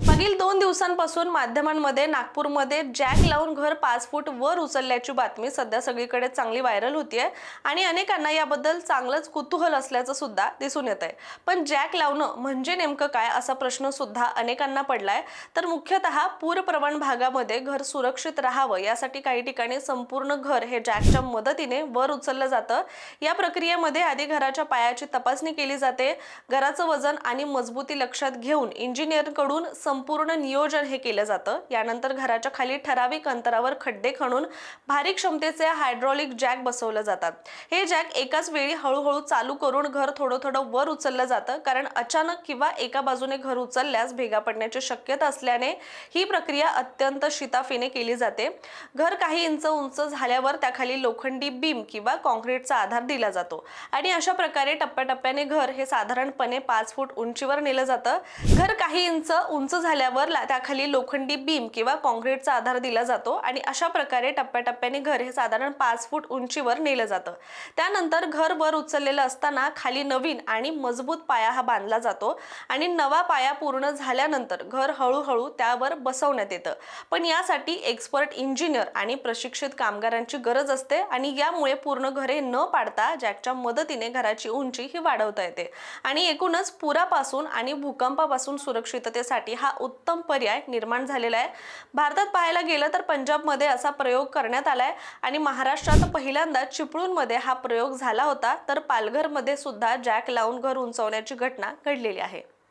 मागील 2 दिवसांपासून माध्यमांमध्ये नागपूरमध्ये जॅक लावून घर 5 फूट वर उचलल्याची बातमी सध्या सगळीकडे चांगली व्हायरल होतीये आणि अनेकांना याबद्दल चांगलंच कुतूहल असल्याचं सुद्धा दिसून येत आहे। पण जॅक लावणं म्हणजे नेमकं काय असा प्रश्न सुद्धा अनेकांना पडलाय। तर मुख्यतः पूरप्रवण भागामध्ये घर सुरक्षित राहावं यासाठी काही ठिकाणी संपूर्ण घर हे जॅकच्या मदतीने वर उचललं जातं। या प्रक्रियेमध्ये आधी घराच्या पायाची तपासणी केली जाते, घराचं वजन आणि मजबूती लक्षात घेऊन इंजिनिअरकडून संपूर्ण नियोजन हे केलं जातं। यानंतर घराच्या खाली ठराविक अंतरावर खड्डे खणून भारी क्षमतेचे हायड्रॉलिक जॅक बसवले जातात। हे जॅक एकाच वेळी हळूहळू चालू करून घर थोडं थोडं वर उचललं जातं, कारण अचानक किंवा एका बाजूने घर उचलल्यास भेगा पडण्याची शक्यता असल्याने ही प्रक्रिया अत्यंत शिताफीने केली जाते। घर काही इंच उंच झाल्यावर त्याखाली लोखंडी बीम किंवा कॉन्क्रीटचा आधार दिला जातो आणि अशा प्रकारे टप्प्याटप्प्याने घर हे साधारणपणे 5 फूट उंचीवर नेलं जातं। घर काही इंच उंच झाल्यावर त्याखाली लोखंडी बीम किंवा कॉन्क्रीटचा आधार दिला जातो आणि अशा प्रकारे टप्प्याटप्प्याने घर हे साधारण 5 फूट उंचीवर नेलं जातं। त्यानंतर घर वर उचललेलं असताना खाली नवीन आणि मजबूत पाया हा बांधला जातो आणि नवा पाया पूर्ण झाल्यानंतर घर हळूहळू त्यावर बसवण्यात येतं। पण यासाठी एक्सपर्ट इंजिनियर आणि प्रशिक्षित कामगारांची गरज असते आणि यामुळे पूर्ण घरे न पाडता जॅकच्या मदतीने घराची उंची ही वाढवता येते आणि एकूणच पुरापासून आणि भूकंपापासून सुरक्षिततेसाठी हा उत्तम पर्याय निर्माण झालेला आहे। भारतात पाहायला गेलं तर पंजाबमध्ये असा प्रयोग करण्यात आलाय आणि महाराष्ट्रात पहिल्यांदा चिपळूणमध्ये हा प्रयोग झाला होता, तर पालघरमध्ये सुद्धा जॅक लावून घर उंचवण्याची घटना घडलेली आहे।